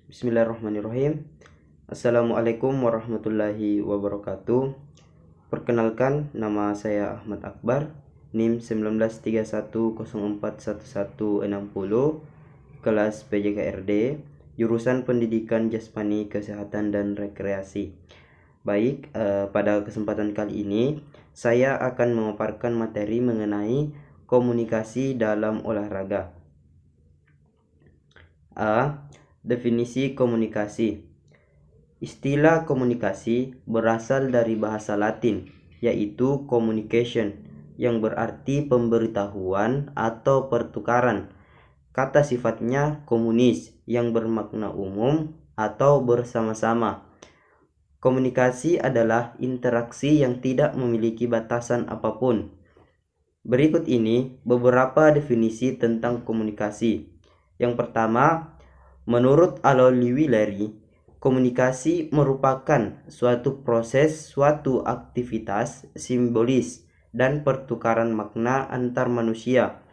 Bismillahirrahmanirrahim. Assalamualaikum warahmatullahi wabarakatuh. Perkenalkan, nama saya Ahmad Akbar, NIM 1931041160, kelas PJKRD, jurusan Pendidikan Jasmani, Kesehatan dan Rekreasi. Baik, pada kesempatan kali ini saya akan memaparkan materi mengenai komunikasi dalam olahraga. Definisi komunikasi. Istilah komunikasi berasal dari bahasa Latin, yaitu communication, yang berarti pemberitahuan atau pertukaran. Kata sifatnya komunis, yang bermakna umum atau bersama-sama. Komunikasi adalah interaksi yang tidak memiliki batasan apapun. Berikut ini beberapa definisi tentang komunikasi. Yang pertama, menurut Aloy Willery, komunikasi merupakan suatu proses, suatu aktivitas simbolis dan pertukaran makna antar manusia.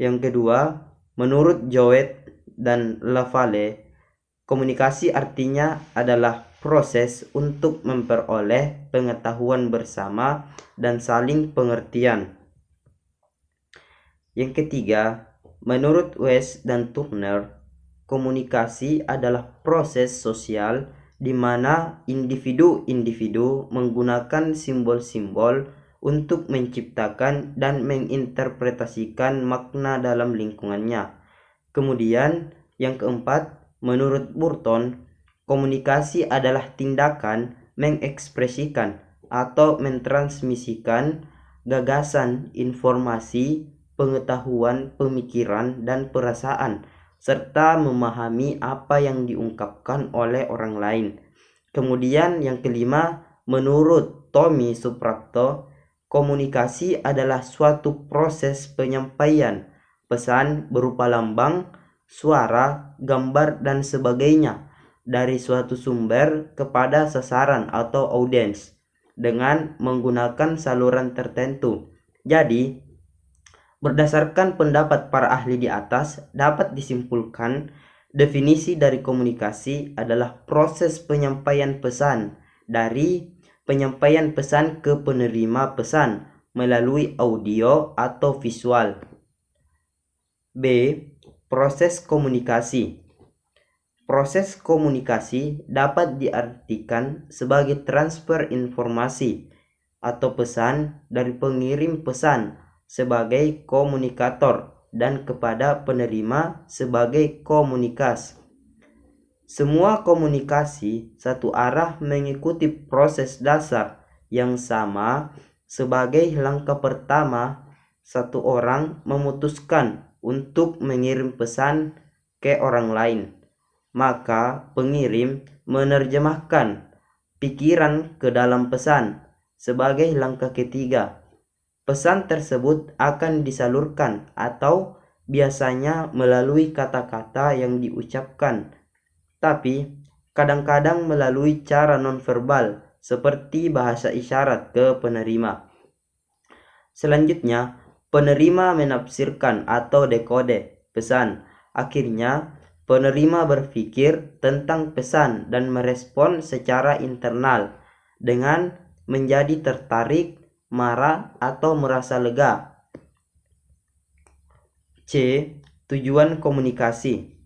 Yang kedua, menurut Jowett dan Lavalle, komunikasi artinya adalah proses untuk memperoleh pengetahuan bersama dan saling pengertian. Yang ketiga, menurut West dan Turner, komunikasi adalah proses sosial di mana individu-individu menggunakan simbol-simbol untuk menciptakan dan menginterpretasikan makna dalam lingkungannya. Kemudian, yang keempat, menurut Burton, komunikasi adalah tindakan mengekspresikan atau mentransmisikan gagasan, informasi, pengetahuan, pemikiran, dan perasaan, serta memahami apa yang diungkapkan oleh orang lain. Kemudian yang kelima, menurut Tommy Suprapto, komunikasi adalah suatu proses penyampaian pesan berupa lambang, suara, gambar, dan sebagainya dari suatu sumber kepada sasaran atau audiens dengan menggunakan saluran tertentu. Jadi, berdasarkan pendapat para ahli di atas, dapat disimpulkan definisi dari komunikasi adalah proses penyampaian pesan dari penyampaian pesan ke penerima pesan melalui audio atau visual. B. Proses komunikasi. Proses komunikasi dapat diartikan sebagai transfer informasi atau pesan dari pengirim pesan sebagai komunikator dan kepada penerima sebagai komunikas. Semua komunikasi satu arah mengikuti proses dasar yang sama. Sebagai langkah pertama, satu orang memutuskan untuk mengirim pesan ke orang lain, maka pengirim menerjemahkan pikiran ke dalam pesan. Sebagai langkah ketiga, pesan tersebut akan disalurkan atau biasanya melalui kata-kata yang diucapkan, tapi kadang-kadang melalui cara nonverbal seperti bahasa isyarat ke penerima. Selanjutnya, penerima menafsirkan atau dekode pesan. Akhirnya, penerima berpikir tentang pesan dan merespon secara internal dengan menjadi tertarik, marah, atau merasa lega. C. Tujuan komunikasi.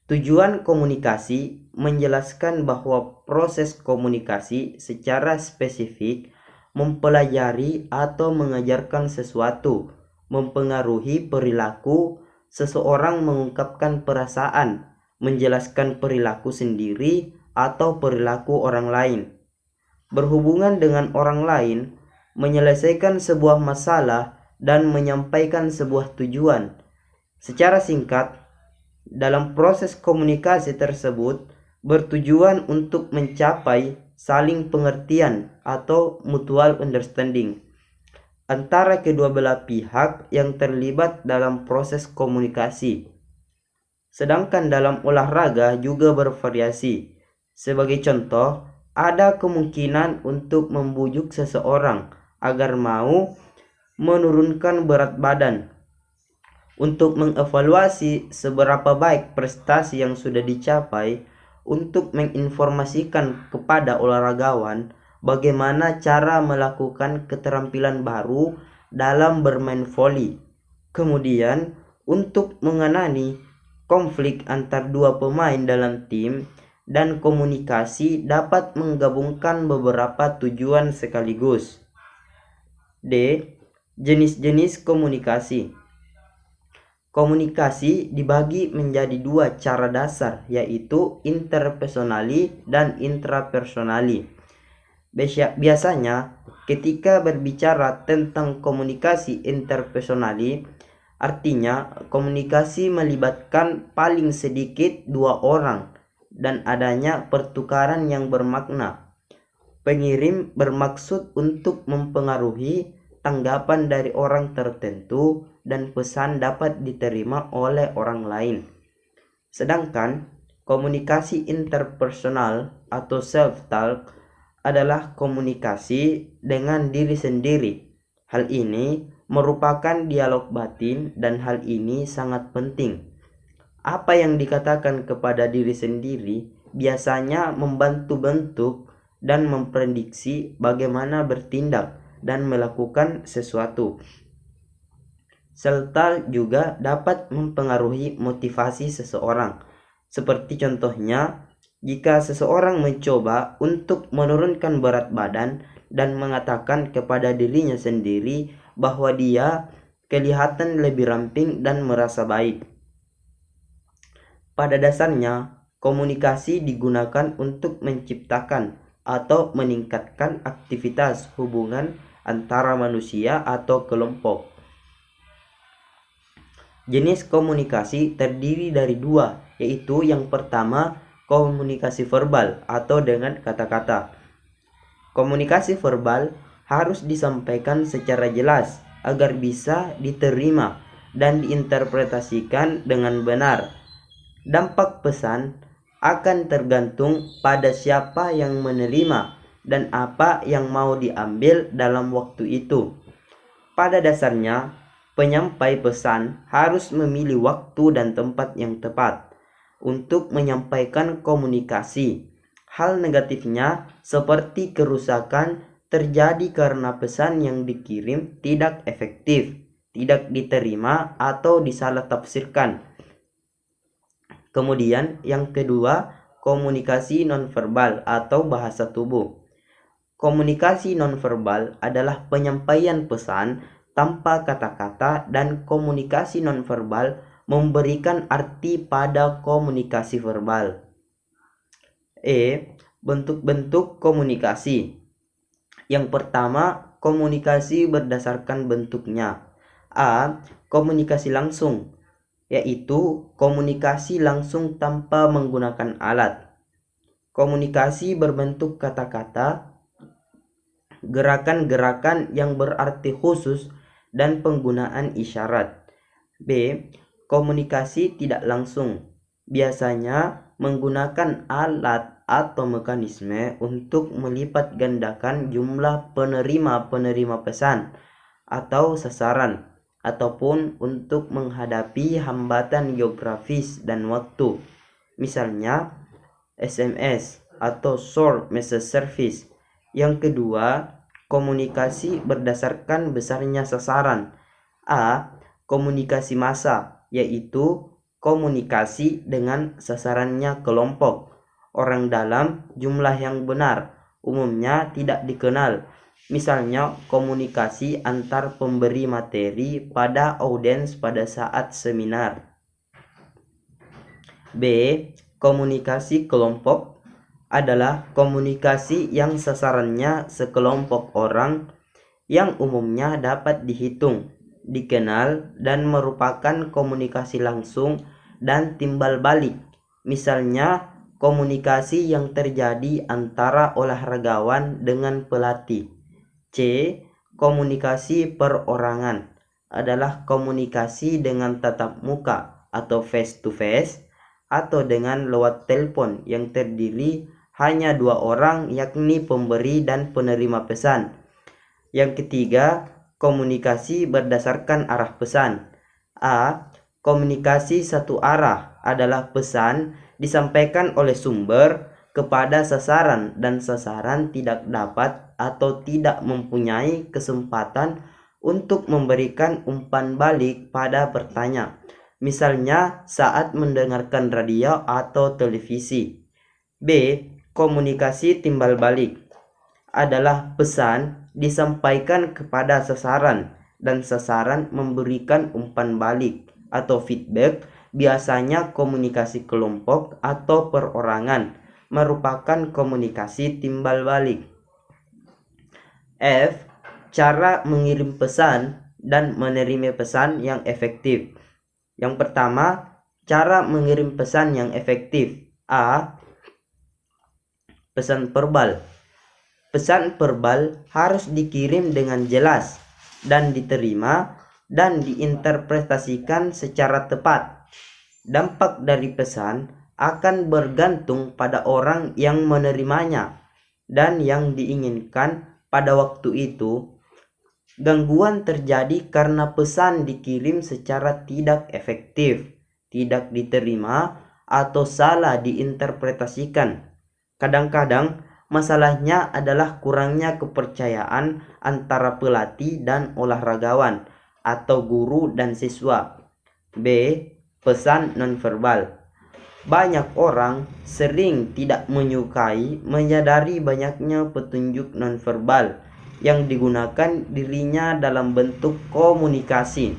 Tujuan komunikasi menjelaskan bahwa proses komunikasi secara spesifik mempelajari atau mengajarkan sesuatu, mempengaruhi perilaku seseorang, mengungkapkan perasaan, menjelaskan perilaku sendiri atau perilaku orang lain, berhubungan dengan orang lain, menyelesaikan sebuah masalah, dan menyampaikan sebuah tujuan. Secara singkat, dalam proses komunikasi tersebut bertujuan untuk mencapai saling pengertian atau mutual understanding antara kedua belah pihak yang terlibat dalam proses komunikasi. Sedangkan dalam olahraga juga bervariasi. Sebagai contoh, ada kemungkinan untuk membujuk seseorang agar mau menurunkan berat badan, untuk mengevaluasi seberapa baik prestasi yang sudah dicapai, untuk menginformasikan kepada olahragawan bagaimana cara melakukan keterampilan baru dalam bermain voli. Kemudian, untuk mengenali konflik antar dua pemain dalam tim dan komunikasi dapat menggabungkan beberapa tujuan sekaligus. D. Jenis-jenis komunikasi. Komunikasi dibagi menjadi dua cara dasar, yaitu interpersonali dan intrapersonali. Biasanya, ketika berbicara tentang komunikasi interpersonali, artinya komunikasi melibatkan paling sedikit dua orang dan adanya pertukaran yang bermakna. Pengirim bermaksud untuk mempengaruhi tanggapan dari orang tertentu dan pesan dapat diterima oleh orang lain. Sedangkan komunikasi interpersonal atau self-talk adalah komunikasi dengan diri sendiri. Hal ini merupakan dialog batin dan hal ini sangat penting. Apa yang dikatakan kepada diri sendiri biasanya membantu bentuk dan memprediksi bagaimana bertindak dan melakukan sesuatu. Serta juga dapat mempengaruhi motivasi seseorang. Seperti contohnya, jika seseorang mencoba untuk menurunkan berat badan dan mengatakan kepada dirinya sendiri bahwa dia kelihatan lebih ramping dan merasa baik. Pada dasarnya, komunikasi digunakan untuk menciptakan atau meningkatkan aktivitas hubungan antara manusia atau kelompok. Jenis komunikasi terdiri dari dua, yaitu yang pertama komunikasi verbal atau dengan kata-kata. Komunikasi verbal harus disampaikan secara jelas agar bisa diterima dan diinterpretasikan dengan benar. Dampak pesan akan tergantung pada siapa yang menerima dan apa yang mau diambil dalam waktu itu. Pada dasarnya, penyampai pesan harus memilih waktu dan tempat yang tepat untuk menyampaikan komunikasi. Hal negatifnya seperti kerusakan terjadi karena pesan yang dikirim tidak efektif, tidak diterima atau disalah tafsirkan. Kemudian yang kedua, komunikasi nonverbal atau bahasa tubuh. Komunikasi nonverbal adalah penyampaian pesan tanpa kata-kata dan komunikasi nonverbal memberikan arti pada komunikasi verbal. Bentuk-bentuk komunikasi. Yang pertama, komunikasi berdasarkan bentuknya. A. Komunikasi langsung, yaitu komunikasi langsung tanpa menggunakan alat. Komunikasi berbentuk kata-kata, gerakan-gerakan yang berarti khusus, dan penggunaan isyarat. B. Komunikasi tidak langsung, biasanya menggunakan alat atau mekanisme untuk melipat gandakan jumlah penerima pesan atau sasaran, ataupun untuk menghadapi hambatan geografis dan waktu, misalnya SMS atau Short Message Service. Yang kedua, komunikasi berdasarkan besarnya sasaran. A. Komunikasi massa, yaitu komunikasi dengan sasarannya kelompok orang dalam jumlah yang benar, umumnya tidak dikenal. Misalnya komunikasi antar pemberi materi pada audiens pada saat seminar. B. Komunikasi kelompok adalah komunikasi yang sasarannya sekelompok orang yang umumnya dapat dihitung, dikenal, dan merupakan komunikasi langsung dan timbal balik. Misalnya komunikasi yang terjadi antara olahragawan dengan pelatih. C. Komunikasi perorangan adalah komunikasi dengan tatap muka atau face to face atau dengan lewat telepon yang terdiri hanya dua orang, yakni pemberi dan penerima pesan. Yang ketiga, komunikasi berdasarkan arah pesan. A. Komunikasi satu arah adalah pesan disampaikan oleh sumber kepada sasaran dan sasaran tidak dapat atau tidak mempunyai kesempatan untuk memberikan umpan balik pada bertanya. Misalnya saat mendengarkan radio atau televisi. B. Komunikasi timbal balik adalah pesan disampaikan kepada sasaran dan sasaran memberikan umpan balik atau feedback, biasanya komunikasi kelompok atau perorangan, merupakan komunikasi timbal balik. F. Cara mengirim pesan dan menerima pesan yang efektif. Yang pertama, cara mengirim pesan yang efektif. A. Pesan verbal. Pesan verbal harus dikirim dengan jelas dan diterima dan diinterpretasikan secara tepat. Dampak dari pesan akan bergantung pada orang yang menerimanya dan yang diinginkan pada waktu itu. Gangguan terjadi karena pesan dikirim secara tidak efektif, tidak diterima, atau salah diinterpretasikan. Kadang-kadang masalahnya adalah kurangnya kepercayaan antara pelatih dan olahragawan atau guru dan siswa. B. Pesan nonverbal. Banyak orang sering tidak menyadari banyaknya petunjuk nonverbal yang digunakan dirinya dalam bentuk komunikasi.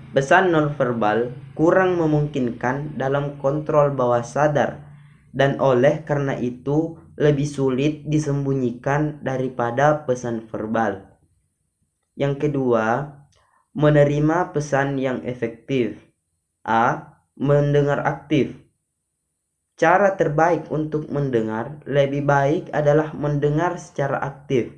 Pesan nonverbal kurang memungkinkan dalam kontrol bawah sadar dan oleh karena itu lebih sulit disembunyikan daripada pesan verbal. Yang kedua, menerima pesan yang efektif. A. Mendengar aktif. Cara terbaik untuk mendengar lebih baik adalah mendengar secara aktif.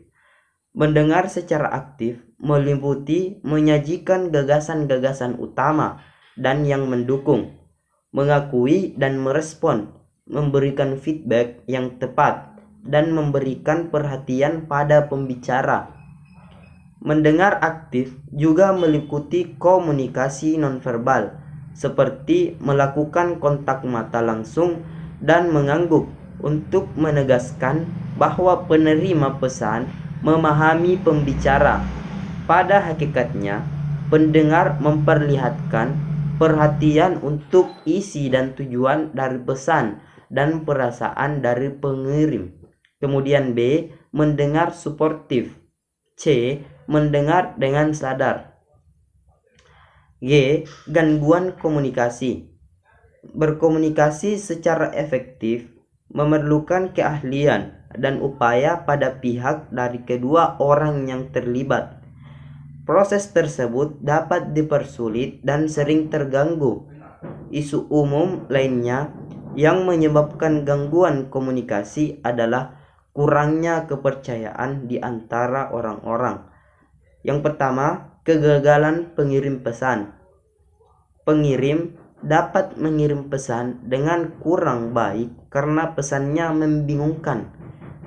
Mendengar secara aktif meliputi menyajikan gagasan-gagasan utama dan yang mendukung, mengakui dan merespon, memberikan feedback yang tepat, dan memberikan perhatian pada pembicara. Mendengar aktif juga meliputi komunikasi nonverbal, seperti melakukan kontak mata langsung dan mengangguk untuk menegaskan bahwa penerima pesan memahami pembicara. Pada hakikatnya, pendengar memperlihatkan perhatian untuk isi dan tujuan dari pesan dan perasaan dari pengirim. Kemudian B. Mendengar suportif. C. Mendengar dengan sadar. G. Gangguan komunikasi. Berkomunikasi secara efektif memerlukan keahlian dan upaya pada pihak dari kedua orang yang terlibat. Proses tersebut dapat dipersulit dan sering terganggu. Isu umum lainnya yang menyebabkan gangguan komunikasi adalah kurangnya kepercayaan di antara orang-orang. Yang pertama, kegagalan pengirim pesan. Pengirim dapat mengirim pesan dengan kurang baik karena pesannya membingungkan.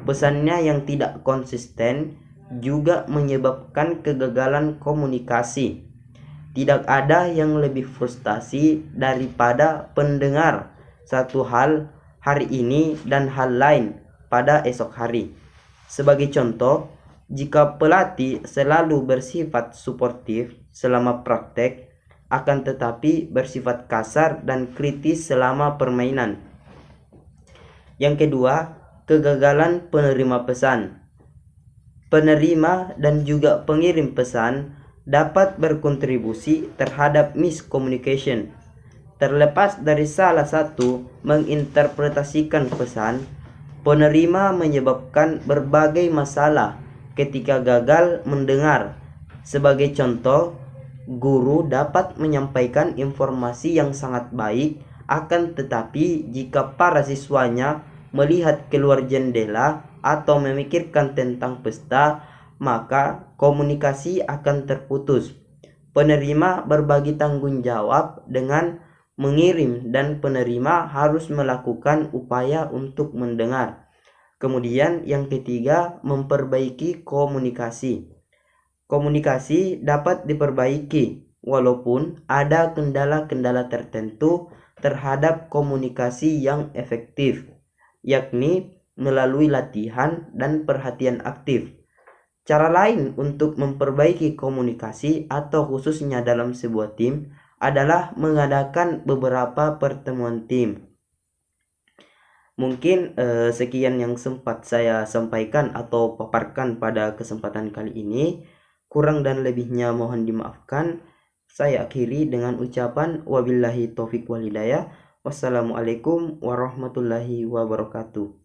Pesannya yang tidak konsisten juga menyebabkan kegagalan komunikasi. Tidak ada yang lebih frustasi daripada pendengar satu hal hari ini dan hal lain pada esok hari. Sebagai contoh, jika pelatih selalu bersifat suportif selama praktek, akan tetapi bersifat kasar dan kritis selama permainan. Yang kedua, kegagalan penerima pesan. Penerima dan juga pengirim pesan dapat berkontribusi terhadap miscommunication. Terlepas dari salah satu menginterpretasikan pesan, penerima menyebabkan berbagai masalah ketika gagal mendengar. Sebagai contoh, guru dapat menyampaikan informasi yang sangat baik, akan tetapi jika para siswanya melihat keluar jendela atau memikirkan tentang pesta, maka komunikasi akan terputus. Penerima berbagi tanggung jawab dengan mengirim dan penerima harus melakukan upaya untuk mendengar. Kemudian yang ketiga, memperbaiki komunikasi. Komunikasi dapat diperbaiki walaupun ada kendala-kendala tertentu terhadap komunikasi yang efektif, yakni melalui latihan dan perhatian aktif. Cara lain untuk memperbaiki komunikasi atau khususnya dalam sebuah tim adalah mengadakan beberapa pertemuan tim. Mungkin sekian yang sempat saya sampaikan atau paparkan pada kesempatan kali ini. Kurang dan lebihnya mohon dimaafkan. Saya akhiri dengan ucapan wabillahi taufik wal hidayah. Wassalamualaikum warahmatullahi wabarakatuh.